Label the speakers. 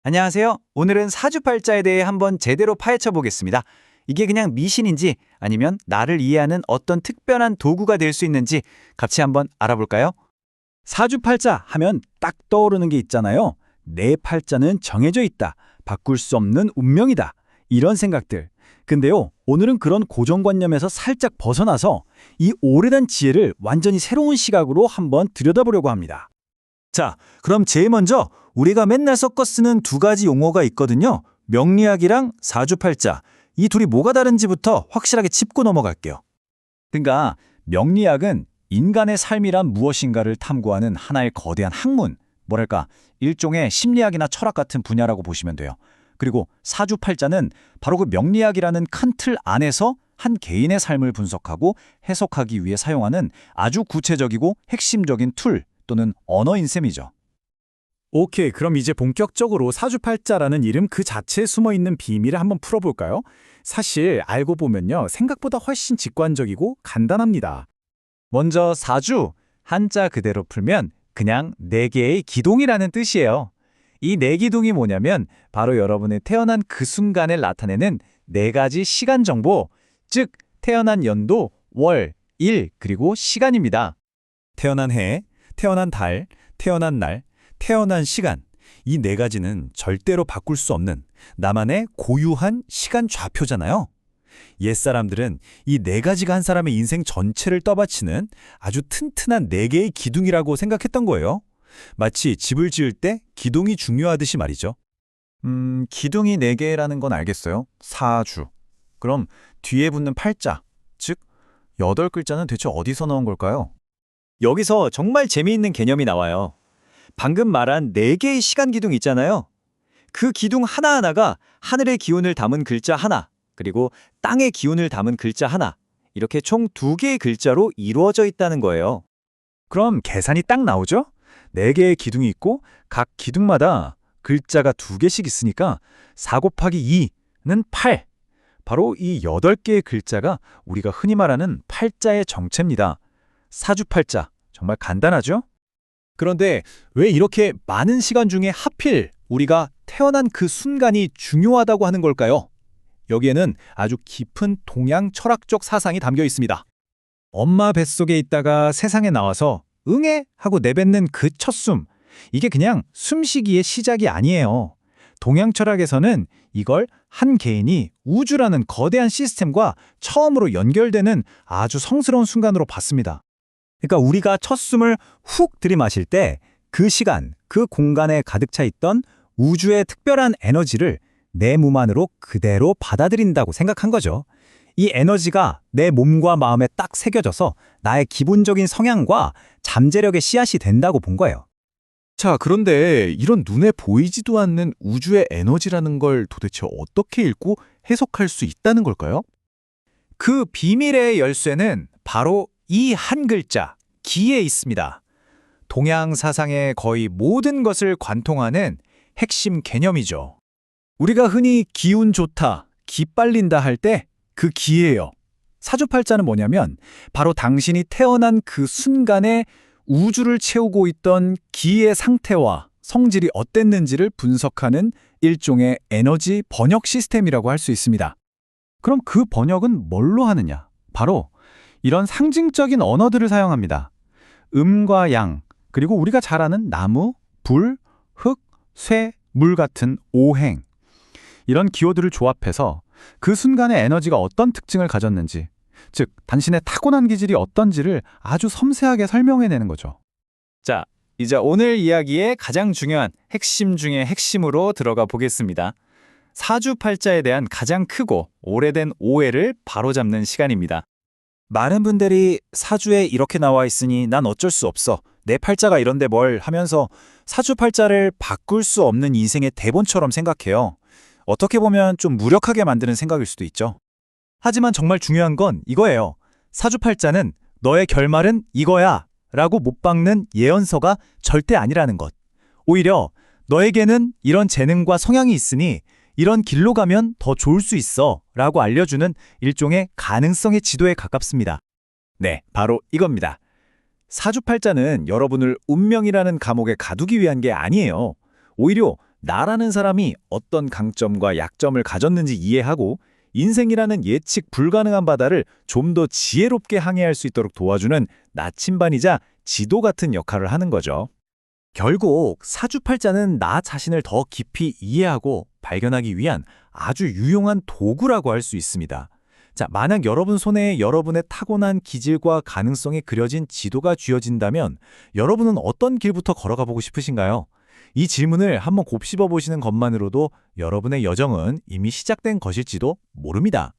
Speaker 1: 안녕하세요. 오늘은 사주팔자에 대해 한번 제대로 파헤쳐 보겠습니다. 이게 그냥 미신인지 아니면 나를 이해하는 어떤 특별한 도구가 될 수 있는지 같이 한번 알아볼까요?
Speaker 2: 사주팔자 하면 딱 떠오르는 게 있잖아요. 내 팔자는 정해져 있다. 바꿀 수 없는 운명이다. 이런 생각들. 근데요, 오늘은 그런 고정관념에서 살짝 벗어나서 이 오래된 지혜를 완전히 새로운 시각으로 한번 들여다보려고 합니다.
Speaker 3: 자, 그럼 제일 먼저 우리가 맨날 섞어 쓰는 두 가지 용어가 있거든요. 명리학이랑 사주팔자. 이 둘이 뭐가 다른지부터 확실하게 짚고 넘어갈게요.
Speaker 2: 그러니까 명리학은 인간의 삶이란 무엇인가를 탐구하는 하나의 거대한 학문, 뭐랄까 일종의 심리학이나 철학 같은 분야라고 보시면 돼요. 그리고 사주팔자는 바로 그 명리학이라는 큰 틀 안에서 한 개인의 삶을 분석하고 해석하기 위해 사용하는 아주 구체적이고 핵심적인 툴 또는 언어인 셈이죠.
Speaker 4: 오케이, 그럼 이제 본격적으로 사주팔자라는 이름 그 자체에 숨어있는 비밀을 한번 풀어볼까요? 사실 알고 보면요, 생각보다 훨씬 직관적이고 간단합니다.
Speaker 3: 먼저 사주, 한자 그대로 풀면 그냥 네 개의 기둥이라는 뜻이에요. 이 네 기둥이 뭐냐면 바로 여러분의 태어난 그 순간을 나타내는 네 가지 시간 정보, 즉 태어난 연도, 월, 일, 그리고 시간입니다.
Speaker 4: 태어난 해, 태어난 달, 태어난 날, 태어난 시간. 이 네 가지는 절대로 바꿀 수 없는 나만의 고유한 시간 좌표잖아요. 옛사람들은 이 네 가지가 한 사람의 인생 전체를 떠받치는 아주 튼튼한 네 개의 기둥이라고 생각했던 거예요. 마치 집을 지을 때 기둥이 중요하듯이 말이죠.
Speaker 3: 기둥이 네 개라는 건 알겠어요. 사주. 그럼 뒤에 붙는 팔자, 즉 8글자는 대체 어디서 나온 걸까요?
Speaker 1: 여기서 정말 재미있는 개념이 나와요. 방금 말한 4개의 시간 기둥 있잖아요. 그 기둥 하나하나가 하늘의 기운을 담은 글자 하나, 그리고 땅의 기운을 담은 글자 하나, 이렇게 총 2개의 글자로 이루어져 있다는 거예요.
Speaker 2: 그럼 계산이 딱 나오죠? 4개의 기둥이 있고 각 기둥마다 글자가 2개씩 있으니까 4 곱하기 2는 8. 바로 이 8개의 글자가 우리가 흔히 말하는 팔자의 정체입니다. 사주팔자, 정말 간단하죠?
Speaker 4: 그런데 왜 이렇게 많은 시간 중에 하필 우리가 태어난 그 순간이 중요하다고 하는 걸까요? 여기에는 아주 깊은 동양 철학적 사상이 담겨 있습니다.
Speaker 2: 엄마 뱃속에 있다가 세상에 나와서 응애 하고 내뱉는 그 첫 숨. 이게 그냥 숨쉬기의 시작이 아니에요. 동양 철학에서는 이걸 한 개인이 우주라는 거대한 시스템과 처음으로 연결되는 아주 성스러운 순간으로 봤습니다.
Speaker 3: 그러니까 우리가 첫 숨을 훅 들이마실 때 그 시간, 그 공간에 가득 차 있던 우주의 특별한 에너지를 내 몸 안으로 그대로 받아들인다고 생각한 거죠. 이 에너지가 내 몸과 마음에 딱 새겨져서 나의 기본적인 성향과 잠재력의 씨앗이 된다고 본 거예요.
Speaker 4: 자, 그런데 이런 눈에 보이지도 않는 우주의 에너지라는 걸 도대체 어떻게 읽고 해석할 수 있다는 걸까요?
Speaker 2: 그 비밀의 열쇠는 바로 이 한 글자, 기에 있습니다. 동양 사상의 거의 모든 것을 관통하는 핵심 개념이죠. 우리가 흔히 기운 좋다, 기 빨린다 할 때 그 기예요. 사주팔자는 뭐냐면 바로 당신이 태어난 그 순간에 우주를 채우고 있던 기의 상태와 성질이 어땠는지를 분석하는 일종의 에너지 번역 시스템이라고 할 수 있습니다. 그럼 그 번역은 뭘로 하느냐? 바로 이런 상징적인 언어들을 사용합니다. 음과 양, 그리고 우리가 잘 아는 나무, 불, 흙, 쇠, 물 같은 오행. 이런 기호들을 조합해서 그 순간의 에너지가 어떤 특징을 가졌는지, 즉 당신의 타고난 기질이 어떤지를 아주 섬세하게 설명해내는 거죠.
Speaker 1: 자, 이제 오늘 이야기의 가장 중요한 핵심 중의 핵심으로 들어가 보겠습니다. 사주팔자에 대한 가장 크고 오래된 오해를 바로잡는 시간입니다.
Speaker 3: 많은 분들이 사주에 이렇게 나와 있으니 난 어쩔 수 없어. 내 팔자가 이런데 뭘 하면서 사주팔자를 바꿀 수 없는 인생의 대본처럼 생각해요. 어떻게 보면 좀 무력하게 만드는 생각일 수도 있죠. 하지만 정말 중요한 건 이거예요. 사주팔자는 너의 결말은 이거야 라고 못 박는 예언서가 절대 아니라는 것. 오히려 너에게는 이런 재능과 성향이 있으니 이런 길로 가면 더 좋을 수 있어 라고 알려주는 일종의 가능성의 지도에 가깝습니다. 네, 바로 이겁니다. 사주팔자는 여러분을 운명이라는 감옥에 가두기 위한 게 아니에요. 오히려 나라는 사람이 어떤 강점과 약점을 가졌는지 이해하고 인생이라는 예측 불가능한 바다를 좀 더 지혜롭게 항해할 수 있도록 도와주는 나침반이자 지도 같은 역할을 하는 거죠. 결국 사주팔자는 나 자신을 더 깊이 이해하고 발견하기 위한 아주 유용한 도구라고 할 수 있습니다. 자, 만약 여러분 손에 여러분의 타고난 기질과 가능성이 그려진 지도가 쥐어진다면 여러분은 어떤 길부터 걸어가 보고 싶으신가요? 이 질문을 한번 곱씹어 보시는 것만으로도 여러분의 여정은 이미 시작된 것일지도 모릅니다.